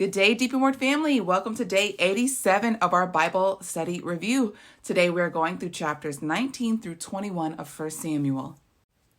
Good day, Deep in Word family. Welcome to day 87 of our Bible study review. Today we are going through chapters 19 through 21 of 1 Samuel.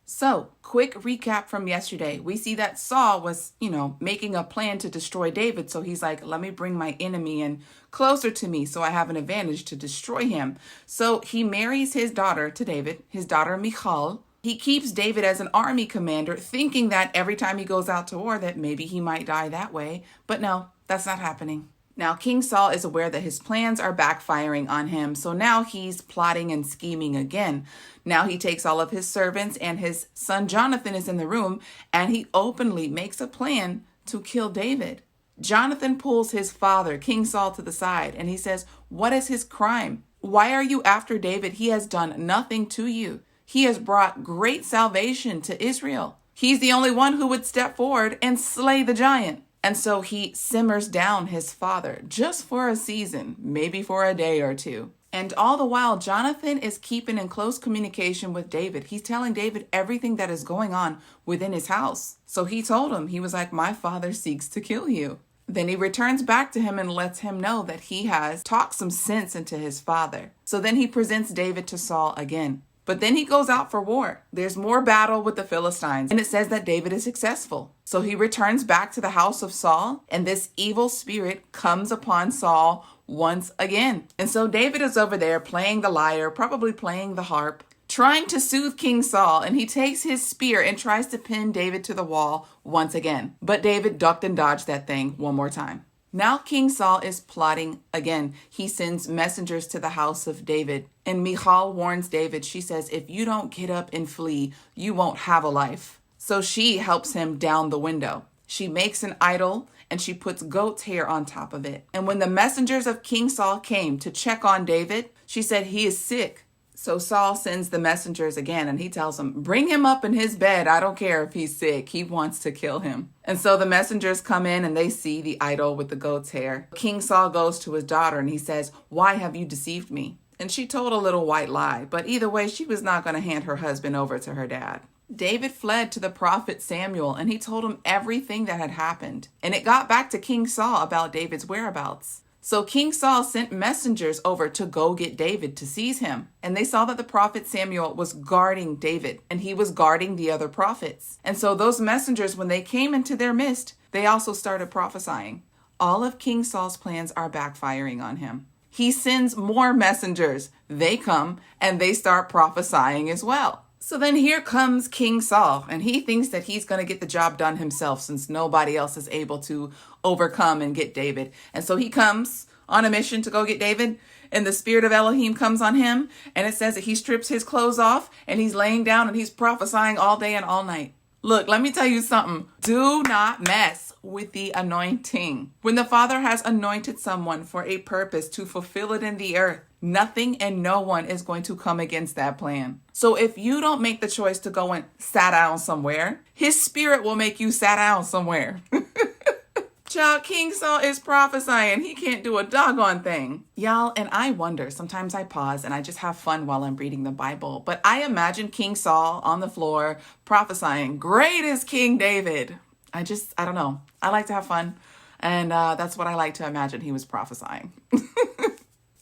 So, quick recap from yesterday. We see that Saul was, making a plan to destroy David. So he's like, let me bring my enemy in closer to me so I have an advantage to destroy him. So he marries his daughter to David, his daughter Michal. He keeps David as an army commander, thinking that every time he goes out to war that maybe he might die that way. But no, that's not happening. Now, King Saul is aware that his plans are backfiring on him, so now he's plotting and scheming again. Now he takes all of his servants, and his son Jonathan is in the room, and he openly makes a plan to kill David. Jonathan pulls his father, King Saul, to the side, and he says, "What is his crime? Why are you after David? He has done nothing to you. He has brought great salvation to Israel. He's the only one who would step forward and slay the giant." And so he simmers down his father just for a season, maybe for a day or two. And all the while, Jonathan is keeping in close communication with David. He's telling David everything that is going on within his house. So he told him, he was like, "My father seeks to kill you." Then he returns back to him and lets him know that he has talked some sense into his father. So then he presents David to Saul again. But then he goes out for war. There's more battle with the Philistines, and it says that David is successful. So he returns back to the house of Saul, and this evil spirit comes upon Saul once again. And so David is over there playing the lyre, probably playing the harp, trying to soothe King Saul, and he takes his spear and tries to pin David to the wall once again. But David ducked and dodged that thing one more time. Now King Saul is plotting again. He sends messengers to the house of David. And Michal warns David. She says, "If you don't get up and flee, you won't have a life." So she helps him down the window. She makes an idol and she puts goat's hair on top of it. And when the messengers of King Saul came to check on David, she said, "He is sick." So Saul sends the messengers again and he tells them, "Bring him up in his bed. I don't care if he's sick. He wants to kill him." And so the messengers come in and they see the idol with the goat's hair. King Saul goes to his daughter and he says, "Why have you deceived me?" And she told a little white lie, but either way, she was not going to hand her husband over to her dad. David fled to the prophet Samuel and he told him everything that had happened. And it got back to King Saul about David's whereabouts. So King Saul sent messengers over to go get David to seize him. And they saw that the prophet Samuel was guarding David and he was guarding the other prophets. And so those messengers, when they came into their midst, they also started prophesying. All of King Saul's plans are backfiring on him. He sends more messengers. They come and they start prophesying as well. So then here comes King Saul, and he thinks that he's going to get the job done himself since nobody else is able to overcome and get David. And so he comes on a mission to go get David, and the spirit of Elohim comes on him, and it says that he strips his clothes off, and he's laying down, and he's prophesying all day and all night. Look, let me tell you something. Do not mess with the anointing. When the Father has anointed someone for a purpose to fulfill it in the earth, nothing and no one is going to come against that plan. So if you don't make the choice to go and sat down somewhere, his spirit will make you sat down somewhere. Child, King Saul is prophesying. He can't do a doggone thing. Y'all, and I wonder, sometimes I pause and I just have fun while I'm reading the Bible. But I imagine King Saul on the floor prophesying, "Great is King David." I don't know. I like to have fun. And that's what I like to imagine he was prophesying.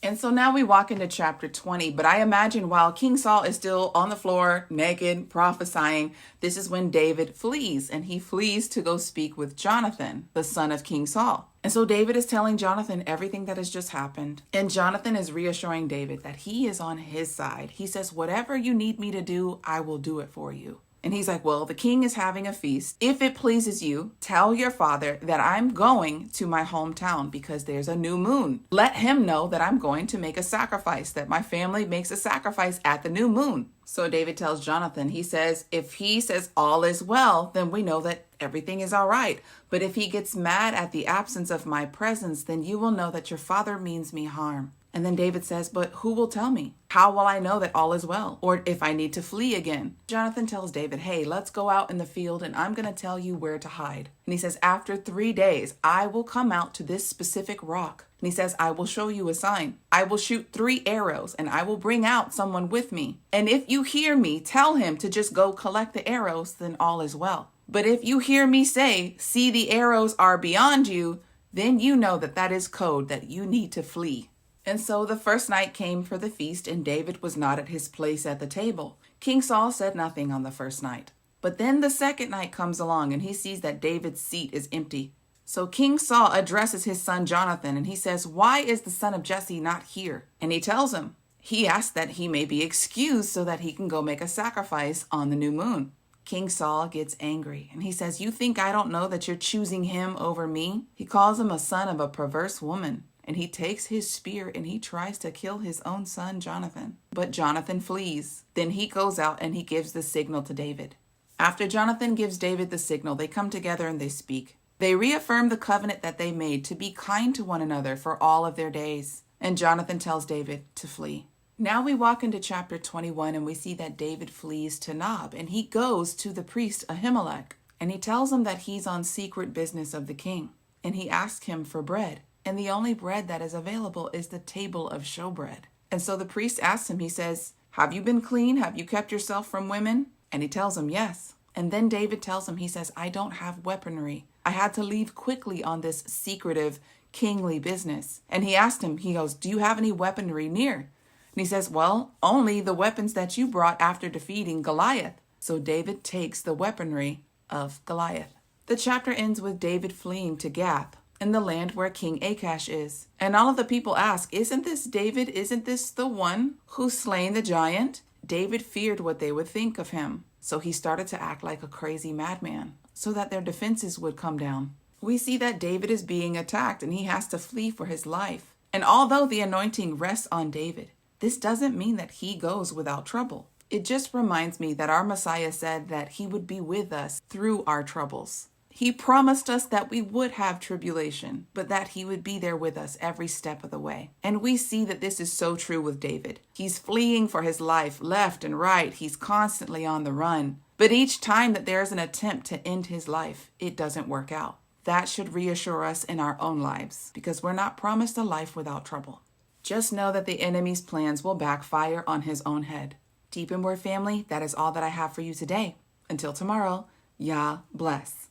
And so now we walk into chapter 20, but I imagine while King Saul is still on the floor, naked, prophesying, this is when David flees, and he flees to go speak with Jonathan, the son of King Saul. And so David is telling Jonathan everything that has just happened. And Jonathan is reassuring David that he is on his side. He says, "Whatever you need me to do, I will do it for you." And he's like, "Well, the king is having a feast. If it pleases you, tell your father that I'm going to my hometown because there's a new moon. Let him know that I'm going to make a sacrifice, that my family makes a sacrifice at the new moon." So David tells Jonathan, he says, if he says all is well, then we know that everything is all right. But if he gets mad at the absence of my presence, then you will know that your father means me harm. And then David says, "But who will tell me? How will I know that all is well? Or if I need to flee again?" Jonathan tells David, "Hey, let's go out in the field and I'm going to tell you where to hide." And he says, "After 3 days, I will come out to this specific rock." And he says, "I will show you a sign. I will shoot 3 arrows and I will bring out someone with me. And if you hear me tell him to just go collect the arrows, then all is well. But if you hear me say, 'See, the arrows are beyond you,' then you know that that is code that you need to flee. And so the first night came for the feast, and David was not at his place at the table. King Saul said nothing on the first night. But then the second night comes along, and he sees that David's seat is empty. So King Saul addresses his son Jonathan, and he says, "Why is the son of Jesse not here?" And he tells him, he asks that he may be excused so that he can go make a sacrifice on the new moon. King Saul gets angry, and he says, "You think I don't know that you're choosing him over me?" He calls him a son of a perverse woman, and he takes his spear and he tries to kill his own son Jonathan. But Jonathan flees. Then he goes out and he gives the signal to David. After Jonathan gives David the signal, they come together and they speak. They reaffirm the covenant that they made to be kind to one another for all of their days. And Jonathan tells David to flee. Now we walk into chapter 21 and we see that David flees to Nob, and he goes to the priest Ahimelech, and he tells him that he's on secret business of the king, and he asks him for bread, and the only bread that is available is the table of showbread. And so the priest asks him, he says, "Have you been clean? Have you kept yourself from women?" And he tells him yes. And then David tells him, he says, "I don't have weaponry. I had to leave quickly on this secretive kingly business." And he asked him, he goes, "Do you have any weaponry near?" And he says, "Well, only the weapons that you brought after defeating Goliath." So David takes the weaponry of Goliath. The chapter ends with David fleeing to Gath, in the land where King Achash is. And all of the people ask, "Isn't this David? Isn't this the one who slain the giant?" David feared what they would think of him, so he started to act like a crazy madman, so that their defenses would come down. We see that David is being attacked and he has to flee for his life. And although the anointing rests on David, this doesn't mean that he goes without trouble. It just reminds me that our Messiah said that he would be with us through our troubles. He promised us that we would have tribulation, but that he would be there with us every step of the way. And we see that this is so true with David. He's fleeing for his life left and right. He's constantly on the run. But each time that there's an attempt to end his life, it doesn't work out. That should reassure us in our own lives, because we're not promised a life without trouble. Just know that the enemy's plans will backfire on his own head. Deep in Word family, that is all that I have for you today. Until tomorrow, Yah bless.